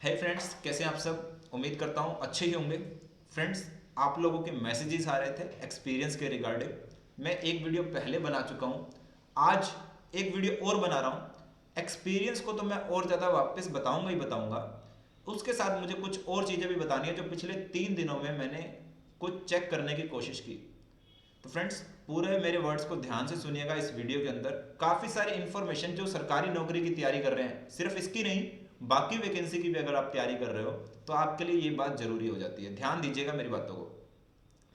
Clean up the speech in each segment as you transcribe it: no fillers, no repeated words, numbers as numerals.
है फ्रेंड्स, कैसे हैं आप सब। उम्मीद करता हूँ अच्छे ही होंगे। फ्रेंड्स, आप लोगों के मैसेजेस आ रहे थे एक्सपीरियंस के रिगार्डिंग। मैं एक वीडियो पहले बना चुका हूँ, आज एक वीडियो और बना रहा हूँ। एक्सपीरियंस को तो मैं और ज़्यादा वापस बताऊँगा ही बताऊँगा, उसके साथ मुझे कुछ और चीज़ें भी बतानी है जो पिछले 3 दिनों में मैंने कुछ चेक करने की कोशिश की। तो फ्रेंड्स, पूरे मेरे वर्ड्स को ध्यान से सुनिएगा। इस वीडियो के अंदर काफ़ी सारी इन्फॉर्मेशन जो सरकारी नौकरी की तैयारी कर रहे हैं, सिर्फ इसकी नहीं बाकी वैकेंसी की भी अगर आप तैयारी कर रहे हो तो आपके लिए ये बात जरूरी हो जाती है। ध्यान दीजिएगा मेरी बातों को।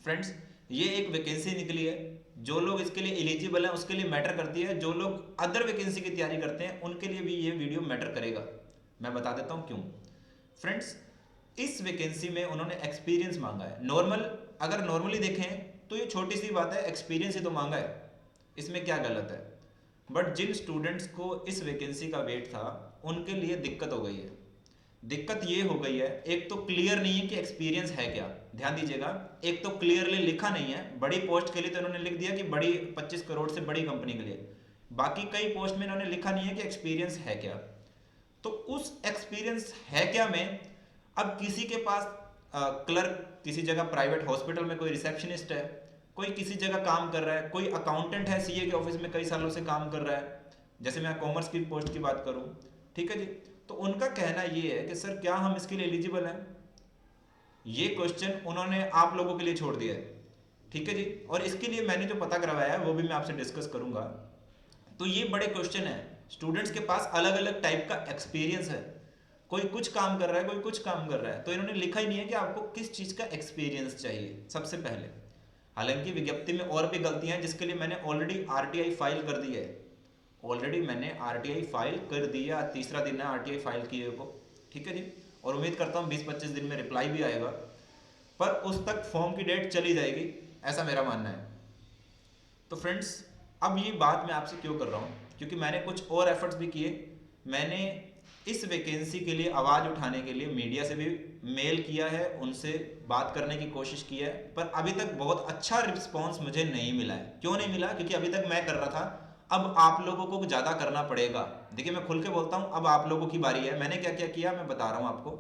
फ्रेंड्स, ये एक वैकेंसी निकली है, जो लोग इसके लिए एलिजिबल हैं उसके लिए मैटर करती है, जो लोग अदर वैकेंसी की तैयारी करते हैं उनके लिए भी ये वीडियो मैटर करेगा। मैं बता देता हूँ क्यों। फ्रेंड्स, इस वैकेंसी में उन्होंने एक्सपीरियंस मांगा है। अगर नॉर्मली देखें तो ये छोटी सी बात है, एक्सपीरियंस ही तो मांगा है, इसमें क्या गलत है। बट जिन स्टूडेंट्स को इस वैकेंसी का वेट था उनके लिए दिक्कत हो गई है। दिक्कत ये हो गई है, एक तो क्लियर नहीं है कि एक्सपीरियंस है क्या। ध्यान दीजिएगा, एक तो क्लियरली लिखा नहीं है। बड़ी पोस्ट के लिए तो इन्होंने लिख दिया कि बड़ी 25 करोड़ से बड़ी कंपनी के लिए, बाकी कई पोस्ट में इन्होंने लिखा नहीं है कि एक्सपीरियंस है क्या। तो उस एक्सपीरियंस है क्या में अब किसी के पास क्लर्क, किसी जगह प्राइवेट हॉस्पिटल में कोई रिसेप्शनिस्ट है, कोई किसी जगह काम कर रहा है, कोई अकाउंटेंट है सीए के ऑफिस में कई सालों से काम कर रहा है, जैसे मैं कॉमर्स की पोस्ट की बात करूं, ठीक है जी। तो उनका कहना ये है कि सर क्या हम इसके लिए एलिजिबल हैं। ये क्वेश्चन उन्होंने आप लोगों के लिए छोड़ दिया है, ठीक है जी। और इसके लिए मैंने जो पता करवाया है वो भी मैं आपसे डिस्कस करूंगा। तो ये बड़े क्वेश्चन है, स्टूडेंट्स के पास अलग अलग टाइप का एक्सपीरियंस है, कोई कुछ काम कर रहा है, कोई कुछ काम कर रहा है। तो इन्होंने लिखा ही नहीं है कि आपको किस चीज का एक्सपीरियंस चाहिए सबसे पहले। हालांकि विज्ञप्ति में और भी गलतियां हैं जिसके लिए मैंने ऑलरेडी आरटीआई फाइल कर दी है। ऑलरेडी मैंने आरटीआई फाइल कर दी है, तीसरा दिन है आरटीआई फाइल किए को, ठीक है जी। और उम्मीद करता हूँ 20-25 दिन में रिप्लाई भी आएगा, पर उस तक फॉर्म की डेट चली जाएगी, ऐसा मेरा मानना है। तो फ्रेंड्स, अब ये बात मैं आपसे क्यों कर रहा हूँ, क्योंकि मैंने कुछ और एफर्ट्स भी किए। मैंने इस वैकेंसी के लिए आवाज़ उठाने के लिए मीडिया से भी मेल किया है, उनसे बात करने की कोशिश की है, पर अभी तक बहुत अच्छा रिस्पॉन्स मुझे नहीं मिला है। क्यों नहीं मिला? क्योंकि अभी तक मैं कर रहा था, अब आप लोगों को ज़्यादा करना पड़ेगा। देखिए, मैं खुल के बोलता हूँ, अब आप लोगों की बारी है। मैंने क्या क्या किया मैं बता रहा हूँ आपको,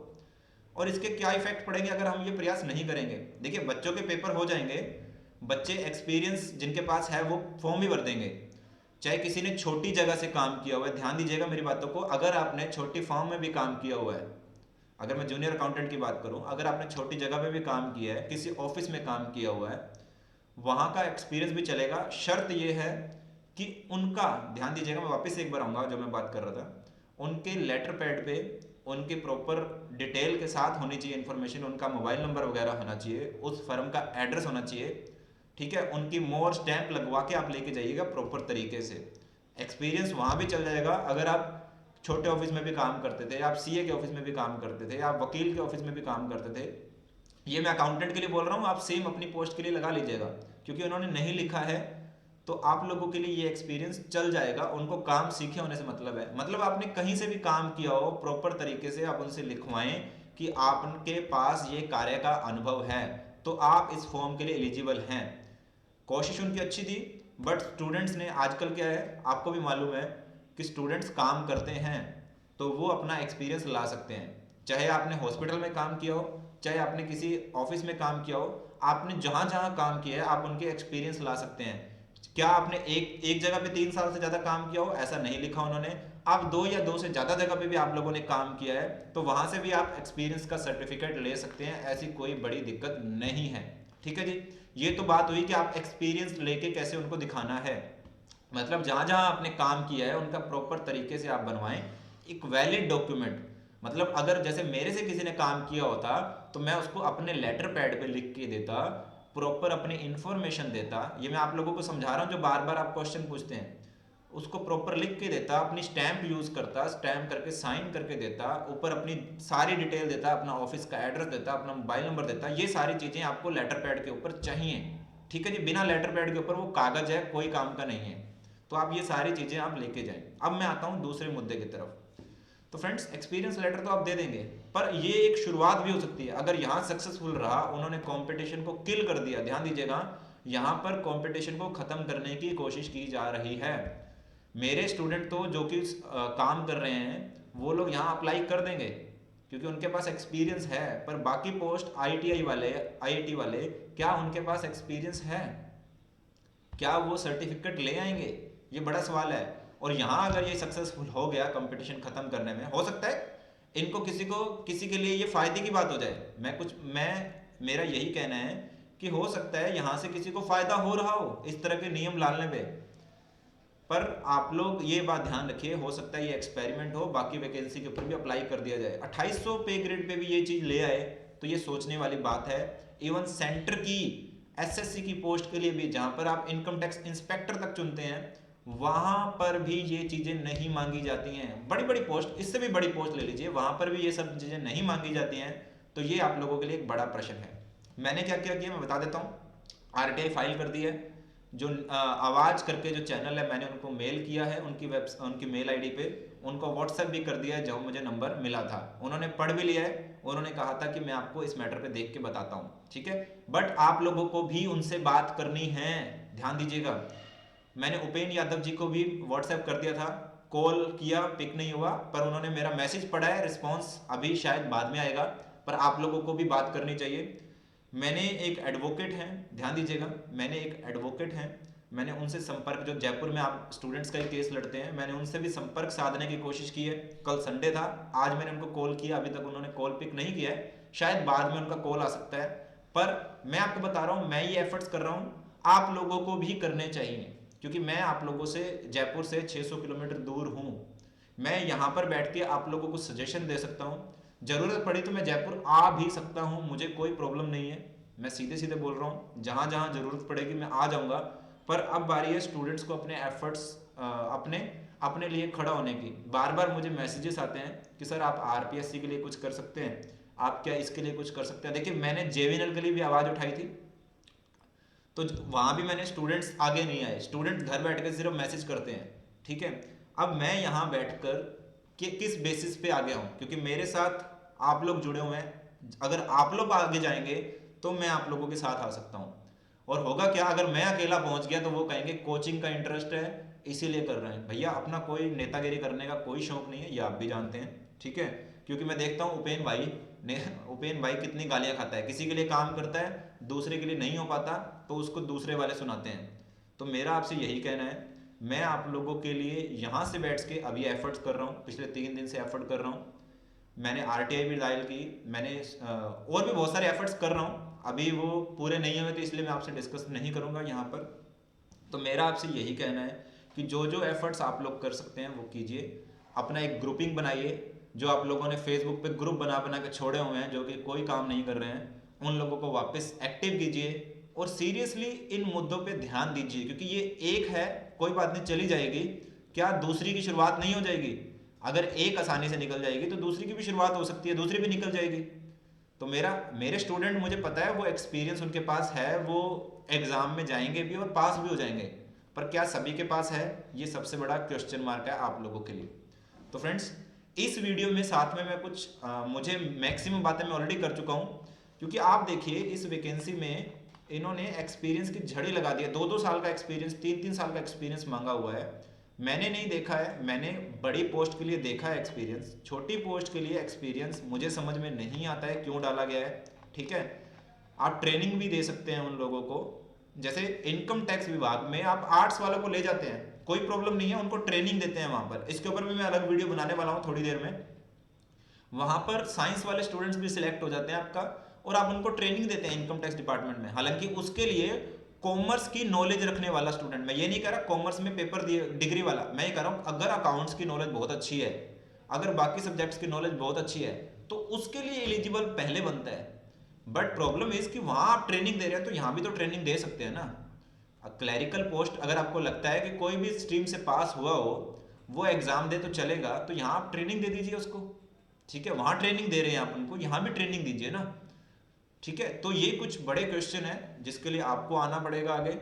और इसके क्या इफेक्ट पड़ेंगे अगर हम ये प्रयास नहीं करेंगे। देखिए, बच्चों के पेपर हो जाएंगे, बच्चे एक्सपीरियंस जिनके पास है वो फॉर्म भी भर देंगे, चाहे किसी ने छोटी जगह से काम किया हुआ है। ध्यान दीजिएगा मेरी बातों को, अगर आपने छोटी फॉर्म में भी काम किया हुआ है, अगर मैं जूनियर अकाउंटेंट की बात करूं, अगर आपने छोटी जगह पे भी काम किया है, किसी ऑफिस में काम किया हुआ है, वहां का एक्सपीरियंस भी चलेगा। शर्त यह है कि उनका, ध्यान दीजिएगा, मैं वापस एक बार आऊंगा जो मैं बात कर रहा था, उनके लेटर पैड पे उनके प्रॉपर डिटेल के साथ होनी चाहिए इन्फॉर्मेशन, उनका मोबाइल नंबर वगैरह होना चाहिए, उस फर्म का एड्रेस होना चाहिए, ठीक है। उनकी मोर स्टैंप लगवा के आप लेके जाइएगा प्रॉपर तरीके से। एक्सपीरियंस वहां भी चल जाएगा अगर आप छोटे ऑफिस में भी काम करते थे, आप सीए के ऑफिस में भी काम करते थे, आप वकील के ऑफिस में भी काम करते थे। ये मैं अकाउंटेंट के लिए बोल रहा हूँ, आप सेम अपनी पोस्ट के लिए लगा लीजिएगा, क्योंकि उन्होंने नहीं लिखा है तो आप लोगों के लिए ये एक्सपीरियंस चल जाएगा। उनको काम सीखे होने से मतलब है, मतलब आपने कहीं से भी काम किया हो प्रॉपर तरीके से आप उनसे लिखवाएं कि आपके पास ये कार्य का अनुभव है, तो आप इस फॉर्म के लिए एलिजिबल हैं। कोशिश उनकी अच्छी थी, बट स्टूडेंट्स ने, आजकल क्या है आपको भी मालूम है कि स्टूडेंट्स काम करते हैं तो वो अपना एक्सपीरियंस ला सकते हैं। चाहे आपने हॉस्पिटल में काम किया हो, चाहे आपने किसी ऑफिस में काम किया हो, आपने जहां जहां काम किया है आप उनके एक्सपीरियंस ला सकते हैं। क्या आपने एक एक जगह पे 3 साल से ज्यादा काम किया हो, ऐसा नहीं लिखा उन्होंने। आप 2 या 2 से ज्यादा जगह पे भी आप लोगों ने काम किया है तो वहां से भी आप एक्सपीरियंस का सर्टिफिकेट ले सकते हैं, ऐसी कोई बड़ी दिक्कत नहीं है, ठीक है जी। ये तो बात हुई कि आप एक्सपीरियंस लेके कैसे उनको दिखाना है, मतलब जहां जहां आपने काम किया है उनका प्रॉपर तरीके से आप बनवाएं एक वैलिड डॉक्यूमेंट। मतलब अगर जैसे मेरे से किसी ने काम किया होता तो मैं उसको अपने लेटर पैड पे लिख के देता, प्रॉपर अपनी इंफॉर्मेशन देता। ये मैं आप लोगों को समझा रहा हूँ जो बार बार आप क्वेश्चन पूछते हैं, उसको प्रॉपर लिख के देता, अपनी स्टैंप यूज करता, स्टैंप करके साइन करके देता, ऊपर अपनी सारी डिटेल देता, अपना ऑफिस का एड्रेस देता, अपना मोबाइल नंबर देता। ये सारी चीजें आपको लेटर पैड के ऊपर चाहिए, ठीक है जी। बिना लेटर पैड के ऊपर वो कागज है, कोई काम का नहीं है। तो आप ये सारी चीजें आप लेके जाएं। अब मैं आता हूं दूसरे मुद्दे की तरफ। तो फ्रेंड्स, एक्सपीरियंस लेटर तो आप दे देंगे, पर ये एक शुरुआत भी हो सकती है। अगर यहां सक्सेसफुल रहा, उन्होंने कंपटीशन को किल कर दिया, ध्यान दीजिएगा, यहां पर कंपटीशन को खत्म करने की कोशिश की जा रही है। मेरे स्टूडेंट तो जो कि काम कर रहे हैं वो लोग यहाँ अप्लाई कर देंगे, क्योंकि उनके पास एक्सपीरियंस है। पर बाकी पोस्ट आईटीआई वाले, आईआईटी वाले, क्या उनके पास एक्सपीरियंस है? क्या वो सर्टिफिकेट ले आएंगे? ये बड़ा सवाल है। और यहाँ अगर ये सक्सेसफुल हो गया कंपटीशन खत्म करने में, हो सकता है इनको किसी के लिए ये फायदे की बात हो जाए। मेरा यही कहना है कि हो सकता है यहाँ से किसी को फायदा हो रहा हो इस तरह के नियम लाने पे। पर आप लोग ये बात ध्यान रखिए, हो सकता है ये एक्सपेरिमेंट हो, बाकी वैकेंसी के ऊपर भी अप्लाई कर दिया जाए। 2800 पे ग्रेड पे भी ये चीज ले आए तो ये सोचने वाली बात है। इवन सेंटर की एसएससी की पोस्ट के लिए भी, जहां पर आप इनकम टैक्स इंस्पेक्टर तक चुनते हैं, वहां पर भी ये चीजें नहीं मांगी जाती हैं। बड़ी बड़ी पोस्ट, इससे भी बड़ी पोस्ट ले लीजिए, वहां पर भी ये सब चीजें नहीं मांगी जाती हैं। तो ये आप लोगों के लिए एक बड़ा प्रश्न है। मैंने क्या क्या किया मैं बता देता हूँ। आरटीआई फाइल कर दी है। जो आवाज करके जो चैनल है, मैंने उनको मेल किया है, उनकी मेल आईडी पे उनको व्हाट्सएप भी कर दिया है जो मुझे नंबर मिला था। उन्होंने पढ़ भी लिया है। उन्होंने कहा था कि मैं आपको इस मैटर पे देख के बताता हूँ, ठीक है। बट आप लोगों को भी उनसे बात करनी है, ध्यान दीजिएगा। मैंने उपेन यादव जी को भी व्हाट्सएप कर दिया था, कॉल किया, पिक नहीं हुआ। पर उन्होंने मेरा मैसेज पढ़ा है, रिस्पॉन्स अभी शायद बाद में आएगा। पर आप लोगों को भी बात करनी चाहिए। मैंने एक एडवोकेट हैं, ध्यान दीजिएगा, मैंने एक एडवोकेट हैं, मैंने उनसे संपर्क, जो जयपुर में आप स्टूडेंट्स का ही केस लड़ते हैं, मैंने उनसे भी संपर्क साधने की कोशिश की है। कल संडे था, आज मैंने उनको कॉल किया, अभी तक उन्होंने कॉल पिक नहीं किया है। शायद बाद में उनका कॉल आ सकता है। पर मैं आपको बता रहा हूँ, मैं ये एफर्ट्स कर रहा हूँ, आप लोगों को भी करने चाहिए। क्योंकि मैं आप लोगों से, जयपुर से 600 किलोमीटर दूर हूँ। मैं यहाँ पर बैठ के आप लोगों को सजेशन दे सकता हूँ। जरूरत पड़ी तो मैं जयपुर आ भी सकता हूँ, मुझे कोई प्रॉब्लम नहीं है। मैं सीधे सीधे बोल रहा हूँ, जहाँ जहाँ जरूरत पड़ेगी मैं आ जाऊँगा। पर अब बारी है स्टूडेंट्स को अपने एफर्ट्स अपने लिए खड़ा होने की। बार बार मुझे मैसेजेस आते हैं कि सर आप आरपीएससी के लिए कुछ कर सकते हैं, आप क्या इसके लिए कुछ कर सकते हैं। देखिए, मैंने जेवीएनएल के लिए भी आवाज़ उठाई थी, तो वहाँ भी मैंने स्टूडेंट्स आगे नहीं आए। स्टूडेंट घर बैठ कर सिर्फ मैसेज करते हैं, ठीक है। अब मैं यहाँ बैठकर किस बेसिस पे आ गया हूँ? क्योंकि मेरे साथ आप लोग जुड़े हुए हैं। अगर आप लोग आगे जाएंगे तो मैं आप लोगों के साथ आ सकता हूँ। और होगा क्या, अगर मैं अकेला पहुंच गया तो वो कहेंगे कोचिंग का इंटरेस्ट है इसीलिए कर रहे हैं। भैया, अपना कोई नेतागिरी करने का कोई शौक नहीं है, ये आप भी जानते हैं, ठीक है। क्योंकि मैं देखता हूँ उपेन भाई कितनी गालियां खाता है। किसी के लिए काम करता है, दूसरे के लिए नहीं हो पाता तो उसको दूसरे वाले सुनाते हैं। तो मेरा आपसे यही कहना है, मैं आप लोगों के लिए यहाँ से बैठ के अभी एफर्ट्स कर रहा हूँ, पिछले 3 दिन से एफर्ट कर रहा हूँ। मैंने आरटीआई भी दायर की, मैंने और भी बहुत सारे एफर्ट्स कर रहा हूँ। अभी वो पूरे नहीं हुए तो इसलिए मैं आपसे डिस्कस नहीं करूँगा यहाँ पर। तो मेरा आपसे यही कहना है कि जो जो एफर्ट्स आप लोग कर सकते हैं वो कीजिए। अपना एक ग्रुपिंग बनाइए। जो आप लोगों ने फेसबुक पे ग्रुप बना बना के छोड़े हुए हैं, जो कि कोई काम नहीं कर रहे हैं, उन लोगों को वापस एक्टिव कीजिए और सीरियसली इन मुद्दों पे ध्यान दीजिए। क्योंकि ये एक है, कोई बात नहीं, चली जाएगी। क्या दूसरी की शुरुआत नहीं हो जाएगी? अगर एक आसानी से निकल जाएगी तो दूसरी की भी शुरुआत हो सकती है, दूसरी भी निकल जाएगी। तो मेरे स्टूडेंट, मुझे पता है वो एक्सपीरियंस उनके पास है, वो एग्जाम में जाएंगे भी और पास भी हो जाएंगे। पर क्या सभी के पास है? ये सबसे बड़ा क्वेश्चन मार्क है आप लोगों के लिए। तो फ्रेंड्स, इस वीडियो में साथ में मैं कुछ मुझे मैक्सिमम बातें मैं ऑलरेडी कर चुका हूँ। क्योंकि आप देखिए, इस वैकेंसी में इन्होंने एक्सपीरियंस की झड़ी लगा दी है। 2-2 साल का एक्सपीरियंस, 3-3 साल का एक्सपीरियंस मांगा हुआ है। मैंने नहीं देखा है, मैंने बड़ी पोस्ट के लिए देखा है एक्सपीरियंस, छोटी पोस्ट के लिए एक्सपीरियंस मुझे समझ में नहीं आता है क्यों डाला गया है, ठीक है। आप ट्रेनिंग भी दे सकते हैं उन लोगों को। जैसे इनकम टैक्स विभाग में आप आर्ट्स वालों को ले जाते हैं, कोई प्रॉब्लम नहीं है, उनको ट्रेनिंग देते हैं वहां पर। इसके ऊपर भी मैं अलग वीडियो बनाने वाला हूँ थोड़ी देर में। वहां पर साइंस वाले स्टूडेंट्स भी सिलेक्ट हो जाते हैं आपका, और आप उनको ट्रेनिंग देते हैं इनकम टैक्स डिपार्टमेंट में। हालांकि उसके लिए कॉमर्स की नॉलेज रखने वाला स्टूडेंट, मैं ये नहीं कह रहा कॉमर्स में पेपर डिग्री वाला, मैं ये कह रहा हूँ अगर अकाउंट्स की नॉलेज बहुत अच्छी है, अगर बाकी सब्जेक्ट्स की नॉलेज बहुत अच्छी है, तो उसके लिए एलिजिबल पहले बनता है। बट प्रॉब्लम इज कि वहां आप ट्रेनिंग दे रहे हैं तो यहाँ भी तो ट्रेनिंग दे सकते हैं ना। क्लैरिकल पोस्ट, अगर आपको लगता है कि कोई भी स्ट्रीम से पास हुआ हो वो एग्जाम दे तो चलेगा, तो यहाँ आप ट्रेनिंग दे दीजिए उसको, ठीक है। वहां ट्रेनिंग दे रहे हैं आप उनको, यहाँ भी ट्रेनिंग दीजिए ना, ठीक है। तो ये कुछ बड़े क्वेश्चन है जिसके लिए आपको आना पड़ेगा आगे।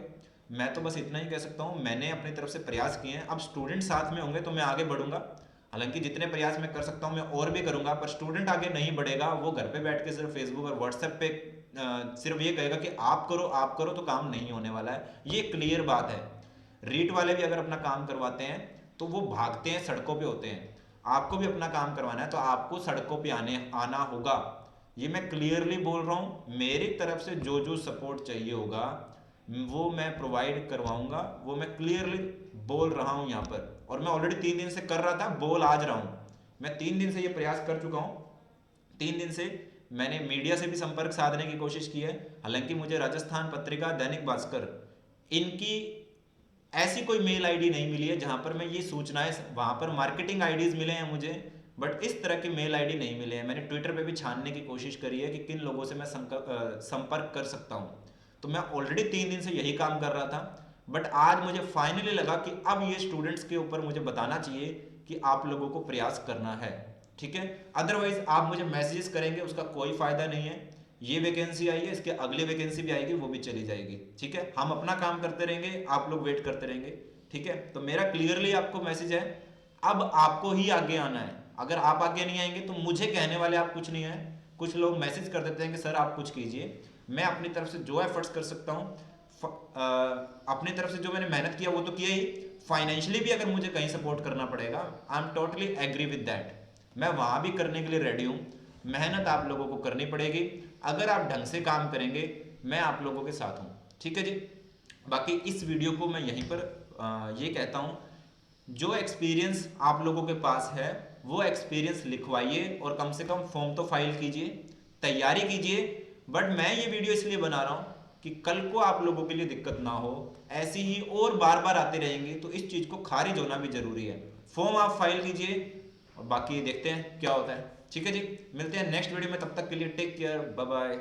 मैं तो बस इतना ही कह सकता हूँ, मैंने अपनी तरफ से प्रयास किए हैं। अब स्टूडेंट साथ में होंगे तो मैं आगे बढ़ूंगा। हालांकि जितने प्रयास मैं कर सकता हूँ मैं और भी करूंगा, पर स्टूडेंट आगे नहीं बढ़ेगा। वो घर पे बैठ के सिर्फ फेसबुक और व्हाट्सएप पे सिर्फ ये कहेगा कि आप करो, तो काम नहीं होने वाला है, ये क्लियर बात है। रीट वाले भी अगर अपना काम करवाते हैं तो वो भागते हैं, सड़कों पे होते हैं। आपको भी अपना काम करवाना है तो आपको सड़कों पे आना होगा। ये मैं क्लियरली बोल रहा हूँ। मेरी तरफ से जो जो सपोर्ट चाहिए होगा वो मैं प्रोवाइड करवाऊंगा, वो मैं क्लियरली बोल रहा हूँ यहाँ पर। और मैं ऑलरेडी 3 दिन से कर रहा था, बोल आज रहा हूँ। मैं 3 दिन से ये प्रयास कर चुका हूँ। 3 दिन से मैंने मीडिया से भी संपर्क साधने की कोशिश की है। हालांकि मुझे राजस्थान पत्रिका, दैनिक भास्कर, इनकी ऐसी कोई मेल आईडी नहीं मिली है जहां पर मैं ये सूचनाएं, वहां पर मार्केटिंग आईडीज मिले हैं मुझे, बट इस तरह के मेल आईडी नहीं मिले हैं। मैंने ट्विटर पे भी छानने की कोशिश करी है कि किन लोगों से मैं संपर्क कर सकता हूं। तो मैं ऑलरेडी 3 दिन से यही काम कर रहा था, बट आज मुझे फाइनली लगा कि अब ये स्टूडेंट्स के ऊपर मुझे बताना चाहिए कि आप लोगों को प्रयास करना है, ठीक है। अदरवाइज आप मुझे मैसेजेस करेंगे, उसका कोई फायदा नहीं है। ये वैकेंसी आई है, इसके अगले वैकेंसी भी आएगी, वो भी चली जाएगी, ठीक है। हम अपना काम करते रहेंगे, आप लोग वेट करते रहेंगे, ठीक है। तो मेरा क्लियरली आपको मैसेज है, अब आपको ही आगे आना है। अगर आप आगे नहीं आएंगे तो मुझे कहने वाले आप कुछ नहीं है। कुछ लोग मैसेज कर देते हैं कि सर आप कुछ कीजिए। मैं अपनी तरफ से जो एफर्ट्स कर सकता हूँ, अपनी तरफ से जो मैंने मेहनत किया वो तो किया ही, फाइनेंशियली भी अगर मुझे कहीं सपोर्ट करना पड़ेगा, I am totally agree with that, मैं वहां भी करने के लिए रेडी हूँ। मेहनत आप लोगों को करनी पड़ेगी। अगर आप ढंग से काम करेंगे, मैं आप लोगों के साथ हूँ, ठीक है जी। बाकी इस वीडियो को मैं यहीं पर ये कहता हूँ, जो एक्सपीरियंस आप लोगों के पास है वो एक्सपीरियंस लिखवाइए और कम से कम फॉर्म तो फाइल कीजिए, तैयारी कीजिए। बट मैं ये वीडियो इसलिए बना रहा हूँ कि कल को आप लोगों के लिए दिक्कत ना हो, ऐसी ही और बार बार आते रहेंगे तो इस चीज़ को खारिज होना भी जरूरी है। फॉर्म आप फाइल कीजिए और बाकी देखते हैं क्या होता है, ठीक है जी। मिलते हैं नेक्स्ट वीडियो में, तब तक के लिए टेक केयर, बाय बाय।